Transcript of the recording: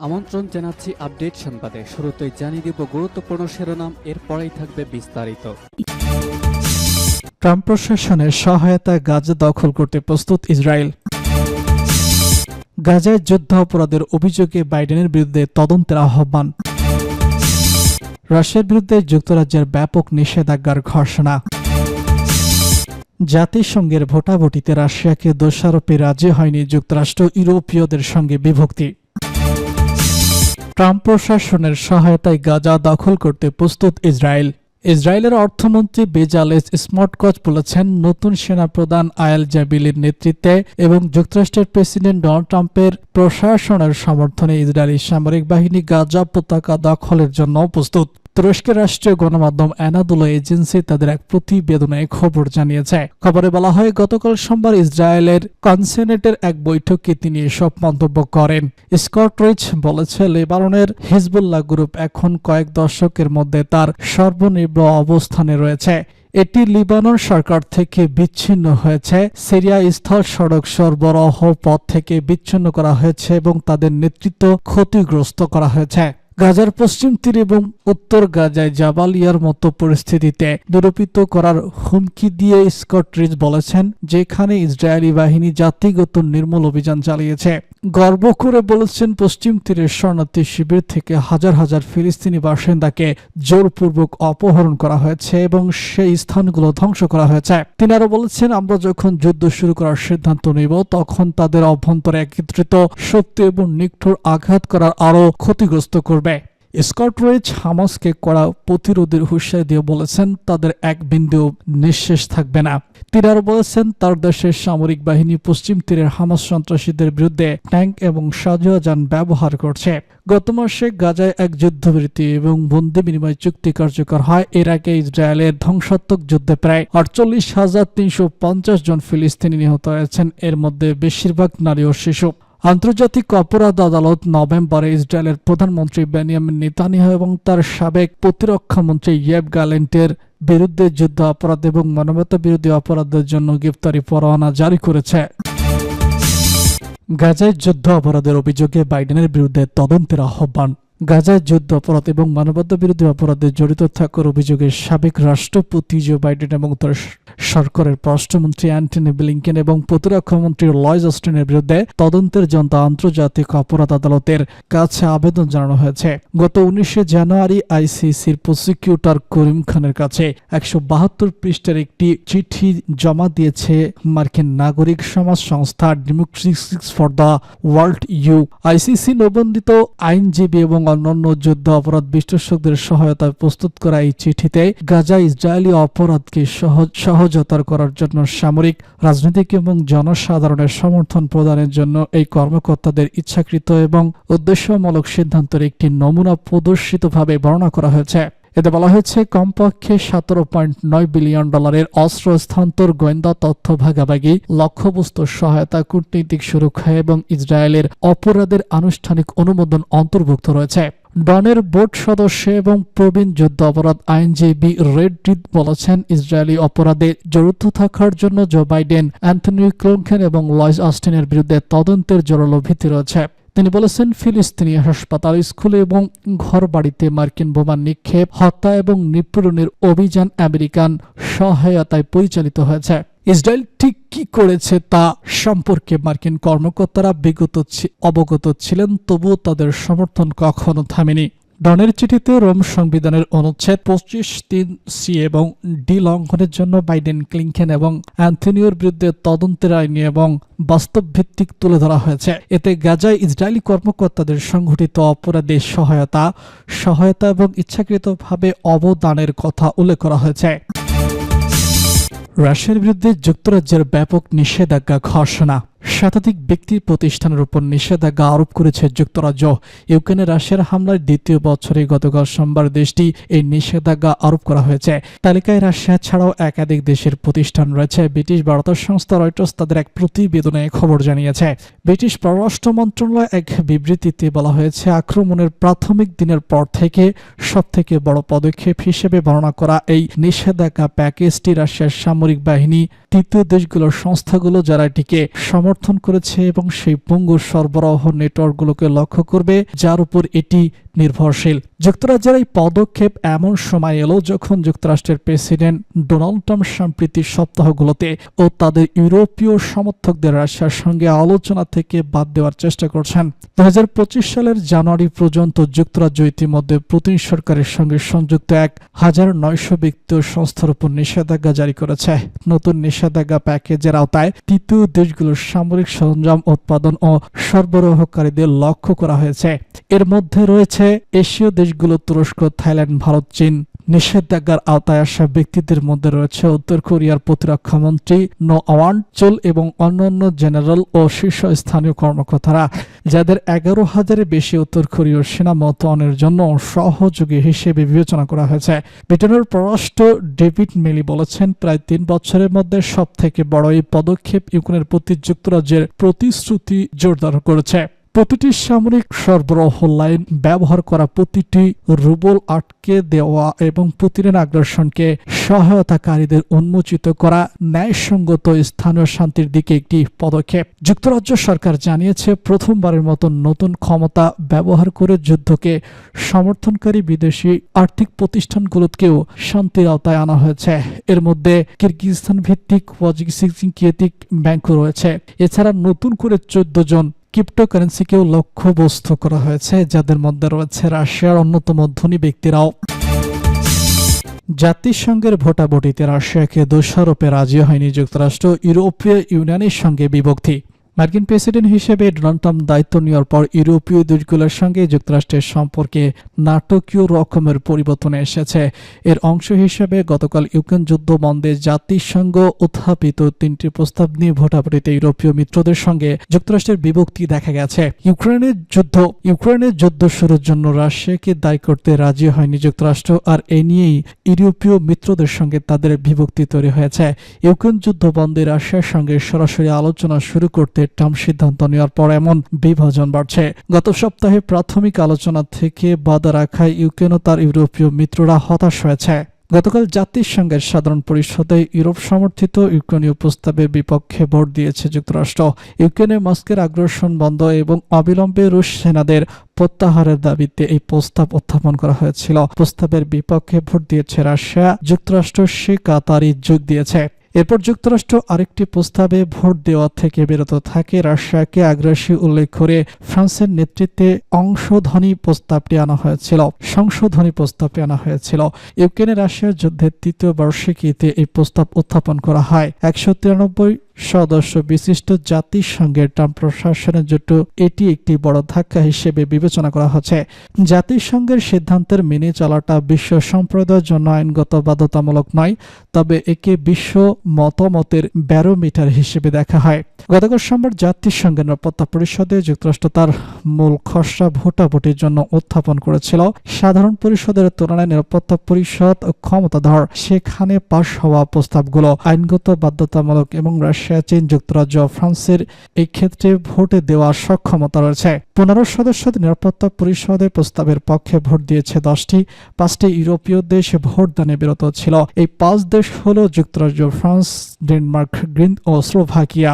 আমন্ত্রণ জানাচ্ছি আপডেট সংবাদে। শুরুতেই জানিয়ে দিব গুরুত্বপূর্ণ শিরোনাম, এরপরেই থাকবে বিস্তারিত। ট্রাম্প প্রশাসনের সহায়তায় গাজা দখল করতে প্রস্তুত ইসরায়েল। গাজায় যুদ্ধাপরাধের অভিযোগে বাইডেনের বিরুদ্ধে তদন্তের আহ্বান। রাশিয়ার বিরুদ্ধে যুক্তরাজ্যের ব্যাপক নিষেধাজ্ঞার ঘোষণা। জাতিসংঘের ভোটাভুটিতে রাশিয়াকে দোষারোপে রাজি হয়নি যুক্তরাষ্ট্র, ইউরোপীয়দের সঙ্গে বিভক্তি। ট্রাম্প প্রশাসনের সহায়তায় গাজা দখল করতে প্রস্তুত ইসরায়েল। ইসরায়েলের অর্থমন্ত্রী বেজালেস স্মোট্রিচ বলেছেন, নতুন সেনাপ্রধান আয়াল জাবিলির নেতৃত্বে এবং যুক্তরাষ্ট্রের প্রেসিডেন্ট ডোনাল্ড ট্রাম্পের প্রশাসনের সমর্থনে ইসরায়েলি সামরিক বাহিনী গাজা উপত্যকা দখলের জন্য প্রস্তুত। তুরস্কের রাষ্ট্রীয় গণমাধ্যম অ্যানাদোলো এজেন্সি তাদের এক প্রতিবেদনে খবর জানিয়েছে। খবরে বলা হয়, গতকাল সোমবার ইসরায়েলের কনসেনেটের এক বৈঠকে তিনি এসব মন্তব্য করেন। স্মোট্রিচ বলেছে, লেবাননের হিজবুল্লাহ গ্রুপ এখন কয়েক দশকের মধ্যে তার সর্বনিম্ন অবস্থানে রয়েছে। এটি লিবানন সরকার থেকে বিচ্ছিন্ন হয়েছে, সিরিয়া স্থল সড়ক সরবরাহ পথ থেকে বিচ্ছিন্ন করা হয়েছে এবং তাদের নেতৃত্ব ক্ষতিগ্রস্ত করা হয়েছে। গাজার পশ্চিম তীর এবং উত্তর গাজায় জাবালিয়ার মতো পরিস্থিতিতে নিরূপিত করার হুমকি দিয়ে স্মোট্রিচ বলেছেন, যেখানে ইসরায়েলি বাহিনী জাতিগত নির্মূল অভিযান চালিয়েছে। গর্ব করে বলেছেন, পশ্চিম তীরের শরণার্থী শিবির থেকে হাজার হাজার ফিলিস্তিনি বাসিন্দাকে জোরপূর্বক অপহরণ করা হয়েছে এবং সেই স্থানগুলো ধ্বংস করা হয়েছে। তিনি আরো বলেছেন, আমরা যখন যুদ্ধ শুরু করার সিদ্ধান্ত নেব তখন তাদের অভ্যন্তরে একত্রিত শক্তি এবং নিষ্ঠুর আঘাত করার আরো ক্ষতিগ্রস্ত করবে। স্মোট্রিচ হামাসকে কড়া প্রতিরোধের হুঁশিয়ারি দিয়ে বলেছেন, তাদের এক বিন্দু নিঃশেষ থাকবে না। তিনি আরো বলেছেন, তার দেশের সামরিক বাহিনী পশ্চিম তীরের হামাস সন্ত্রাসীদের বিরুদ্ধে ট্যাঙ্ক এবং সাঁজোয়া যান ব্যবহার করছে। গত মাসে গাজায় এক যুদ্ধবিরতি এবং বন্দি বিনিময় চুক্তি কার্যকর হয়। এর আগে ইসরায়েলের ধ্বংসাত্মক যুদ্ধে প্রায় 48,350 জন ফিলিস্তিনি নিহত হয়েছেন, এর মধ্যে বেশিরভাগ নারী ও শিশু। আন্তর্জাতিক অপরাধ আদালত নভেম্বরে ইসরায়েলের প্রধানমন্ত্রী বেনিয়ামিন নেতানিয়াহু এবং তার সাবেক প্রতিরক্ষা মন্ত্রী ইয়োভ গ্যালেন্টের বিরুদ্ধে যুদ্ধ অপরাধ এবং মানবতা বিরোধী অপরাধের জন্য গ্রেফতারি পরোয়ানা জারি করেছে। গাজায় যুদ্ধ অপরাধের অভিযোগে বাইডেনের বিরুদ্ধে তদন্তের আহ্বান। গাজায় যুদ্ধ অপরাধ এবং মানবতা বিরোধী অপরাধে জড়িত থাকার অভিযোগে সাবেক রাষ্ট্রপতি জো বাইডেন এবং তার সরকারের পররাষ্ট্রমন্ত্রী অ্যান্টনি ব্লিংকেন এবং প্রতিরক্ষামন্ত্রী লয়েড অস্টিনের বিরুদ্ধে তদন্তের জন্য আন্তর্জাতিক অপরাধ আদালতের কাছে আবেদন জানানো হয়েছে। গত 19 জানুয়ারি আইসিসির প্রসিকিউটর করিম খানের কাছে 172 পৃষ্ঠার একটি চিঠি জমা দিয়েছে মার্কিন নাগরিক সমাজ সংস্থা ডেমোক্রেটিক্স ফর দ্য ওয়ার্ল্ড ইউ। আইসিসি নিবন্ধিত আইনজীবী এবং অন্যান্য যুদ্ধ অপরাধ বিশ্লেষকদের সহায়তায় প্রস্তুত করা এই চিঠিতে গাজা ইসরায়েলি অপরাধকে সহজতর করার জন্য সামরিক, রাজনৈতিক এবং জনসাধারণের সমর্থন প্রদানের জন্য এই কর্মকর্তাদের ইচ্ছাকৃত এবং উদ্দেশ্যমূলক সিদ্ধান্তের একটি নমুনা প্রদর্শিতভাবে বর্ণনা করা হয়েছে। এতে বলা হয়েছে, কমপক্ষে $17.9 বিলিয়ন অস্ত্র স্থানান্তর, গোয়েন্দা তথ্য ভাগাভাগি, লক্ষ্যবস্তু সহায়তা, কূটনৈতিক সুরক্ষা এবং ইসরায়েলের অপরাধের আনুষ্ঠানিক অনুমোদন অন্তর্ভুক্ত রয়েছে। ডনের বোর্ড সদস্য এবং প্রবীণ যুদ্ধ অপরাধ আইনজীবী রেড রিড বলেছেন, ইসরায়েলি অপরাধে জড়িত থাকার জন্য জো বাইডেন, অ্যান্টনি ব্লিংকেন এবং লয়েড অস্টিনের বিরুদ্ধে তদন্তের জোরালো ভিত্তি রয়েছে। তিনি বলেছেন, ফিলিস্তিনি হাসপাতাল, স্কুল এবং ঘরবাড়িতে মার্কিন বোমা নিক্ষেপ, হত্যা এবং নিপীড়নের অভিযান আমেরিকান সহায়তায় পরিচালিত হয়েছে। ইসরায়েল ঠিক কি করেছে তা সম্পর্কে মার্কিন কর্মকর্তারা অবগত ছিলেন, তবুও তাদের সমর্থন কখনো থামেনি। ডনের চিঠিতে রোম সংবিধানের অনুচ্ছেদ 25(3)(c) এবং ডি লঙ্ঘনের জন্য বাইডেন, ক্লিনটন এবং অ্যান্থনিওর বিরুদ্ধে তদন্তের আইনি এবং বাস্তব ভিত্তিক তুলে ধরা হয়েছে। এতে গাজায় ইসরায়েলি কর্মকর্তাদের সংঘটিত অপরাধে সহায়তা এবং ইচ্ছাকৃতভাবে অবদানের কথা উল্লেখ করা হয়েছে। রাশিয়ার বিরুদ্ধে যুক্তরাজ্যের ব্যাপক নিষেধাজ্ঞা ঘোষণা। শতাধিক ব্যক্তির প্রতিষ্ঠানের উপর নিষেধাজ্ঞা আরোপ করেছে যুক্তরাজ্য। ইউক্রেনে রাশিয়ার হামলার দ্বিতীয় বছরে গতকাল সোমবার দেশটি এই নিষেধাজ্ঞা আরোপ করা হয়েছে। তালিকায় রাশিয়া ছাড়াও একাধিক দেশের প্রতিষ্ঠান রয়েছে। ব্রিটিশ বার্তা সংস্থা রয়টার্স তাদের এক প্রতিবেদনে খবর জানিয়েছে। ব্রিটিশ পররাষ্ট্র মন্ত্রণালয় এক বিবৃতিতে বলা হয়েছে, আক্রমণের প্রাথমিক দিনের পর থেকে সবথেকে বড় পদক্ষেপ হিসেবে বর্ণনা করা এই নিষেধাজ্ঞা প্যাকেজটি রাশিয়ার সামরিক বাহিনী, তৃতীয় দেশগুলোর সংস্থাগুলো যারা এটিকে সমর্থন করেছে এবং সেই পঙ্গু সরবরাহ নেটওয়ার্কগুলোকে লক্ষ্য করবে যার উপর এটি নির্ভরশীল। যুক্তরাজ্যের এই পদক্ষেপ এমন সময় এলো যখন যুক্তরাষ্ট্রের প্রেসিডেন্ট ডোনাল্ড ট্রাম্প সাম্প্রতিক সপ্তাহগুলোতে ও তাদের ইউরোপীয় সমর্থকদের রাশিয়ার সঙ্গে আলোচনা থেকে বাদ দেওয়ার চেষ্টা করছেন। 2025 সালের জানুয়ারি পর্যন্ত যুক্তরাজ্য ইতিমধ্যে পুতিন সরকারের সঙ্গে সংযুক্ত 1900 ব্যক্তি ও সংস্থার উপর নিষেধাজ্ঞা জারি করেছে। নতুন নিষেধাজ্ঞা প্যাকেজের আওতায় তৃতীয় দেশগুলোর সামরিক সরঞ্জাম উৎপাদন ও সরবরাহকারীদের লক্ষ্য করা হয়েছে। এর মধ্যে রয়েছে এশীয় দেশগুলো তুরস্ক, থাইল্যান্ড, ভারত, চীন। নিষেধাজ্ঞার আওতায় আসা ব্যক্তিদের মধ্যে রয়েছে উত্তর কোরিয়ার প্রতিরক্ষা মন্ত্রী নো আওয়ান চোল এবং অন্যান্য জেনারেল ও শীর্ষস্থানীয় কর্মকর্তারা, যাদের 11,000-এর বেশি উত্তর কোরীয় সেনা মোতায়েনের জন্য সহযোগী হিসেবে বিবেচনা করা হয়েছে। ব্রিটেনের পররাষ্ট্র ডেভিড মেলি বলেছেন, প্রায় 3 বছরের মধ্যে সবথেকে বড় এই পদক্ষেপ ইউক্রেনের প্রতি যুক্তরাজ্যের প্রতিশ্রুতি জোরদার করেছে। প্রতিটি সামরিক সরবরাহ লাইন ব্যবহার করা প্রতিটি রুবল আটকে দেওয়া এবং পুতিনের আগ্রাসনকে সহায়তাকারীদের উন্মোচিত করা ন্যায়সঙ্গত স্থানীয় শান্তির দিকে একটি পদক্ষেপ। যুক্তরাজ্য সরকার জানিয়েছে, প্রথমবারের মতো নতুন ক্ষমতা ব্যবহার করে যুদ্ধকে সমর্থনকারী বিদেশি আর্থিক প্রতিষ্ঠানগুলোকেও শান্তির আওতায় আনা হয়েছে। এর মধ্যে কিরগিজস্তান ভিত্তিক ওয়াজিকিস্তান ব্যাংকও রয়েছে। এছাড়া নতুন করে 14 জন ক্রিপ্টোকারেন্সিকেও লক্ষ্যবস্তু করা হয়েছে, যাদের মধ্যে রয়েছে রাশিয়ার অন্যতম ধনী ব্যক্তিরাও। জাতিসংঘের ভোটাভুটিতে রাশিয়াকে দোষারোপে রাজি হয়নি যুক্তরাষ্ট্র, ইউরোপীয় ইউনিয়নের সঙ্গে বিভক্তি। মার্কিন প্রেসিডেন্ট হিসেবে ডোনাল্ড ট্রাম্প দায়িত্ব নেওয়ার পর ইউরোপীয় দেশগুলোর সঙ্গে যুক্তরাষ্ট্রের সম্পর্কে নাটকীয় রকমের পরিবর্তন এসেছে। এর অংশ হিসেবে গতকাল ইউক্রেন যুদ্ধ বন্ধে জাতিসংঘ উত্থাপিত 3টি প্রস্তাব নিয়ে ভোটাভুটিতে ইউরোপীয় মিত্রদের সঙ্গে যুক্তরাষ্ট্রের বিভক্তি দেখা গেছে। ইউক্রেনের যুদ্ধ শুরুর জন্য রাশিয়াকে দায়ী করতে রাজি হয়নি যুক্তরাষ্ট্র, আর এ নিয়েই ইউরোপীয় মিত্রদের সঙ্গে তাদের বিভক্তি তৈরি হয়েছে। ইউক্রেন যুদ্ধ বন্ধে রাশিয়ার সঙ্গে সরাসরি আলোচনা শুরু করতে ট্রাম্প সিদ্ধান্ত নেওয়ার পর এমন বিভাজন বাড়ছে। গত সপ্তাহে প্রাথমিক আলোচনা থেকে বাধা রাখায় ইউক্রেন ও তার ইউরোপীয় মিত্ররা হতাশ হয়েছে। গতকাল জাতিসংঘের সাধারণ পরিষদে ইউরোপ সমর্থিত ইউক্রেনীয় প্রস্তাবের বিপক্ষে ভোট দিয়েছে যুক্তরাষ্ট্র। ইউক্রেনে মস্কোর আগ্রাসন বন্ধ এবং অবিলম্বে রুশ সেনাদের প্রত্যাহারের দাবিতে এই প্রস্তাব উত্থাপন করা হয়েছিল। প্রস্তাবের বিপক্ষে ভোট দিয়েছে রাশিয়া, যুক্তরাষ্ট্র সে কাতারই যোগ দিয়েছে। এরপর যুক্তরাষ্ট্র আরেকটি প্রস্তাবে ভোট দেওয়া থেকে বিরত থাকে। রাশিয়াকে আগ্রাসী উল্লেখ করে ফ্রান্সের নেতৃত্বে সংশোধনী প্রস্তাবটি আনা হয়েছিল। ইউক্রেনে রাশিয়ার যুদ্ধের 3য় বার্ষিকীতে এই প্রস্তাব উত্থাপন করা হয়। 193 সদস্য বিশিষ্ট জাতিসংঘের ট্রাম্প প্রশাসনের জন্য এটি একটি বড় ধাক্কা হিসেবে বিবেচনা করা হচ্ছে। জাতিসংঘের সিদ্ধান্তের মেনে চলাটা বিশ্ব সম্প্রদায়ের জন্য আইনগত বাধ্যতামূলক নয়, তবে একে বিশ্ব মতামতের ব্যারোমিটার হিসেবে দেখা হয়। গতকাল সোমবার জাতিসংঘের নিরাপত্তা পরিষদে যুক্তরাষ্ট্র তার মূল খসড়া ভোটাভুটির জন্য উত্থাপন করেছিল। সাধারণ পরিষদের তুলনায় নিরাপত্তা পরিষদ ক্ষমতাধর, সেখানে পাশ হওয়া প্রস্তাবগুলো আইনগত বাধ্যতামূলক এবং রাশিয়া, চীন, যুক্তরাজ্য ও ফ্রান্সের এই ক্ষেত্রে ভোটে দেওয়ার সক্ষমতা রয়েছে। 15 সদস্যের নিরাপত্তা পরিষদে প্রস্তাবের পক্ষে ভোট দিয়েছে 10টি। 5টি ইউরোপীয় দেশ ভোটদানে বিরত ছিল। এই 5 দেশ হল যুক্তরাজ্য, ফ্রান্স, ডেনমার্ক, গ্রিস ও স্লোভাকিয়া।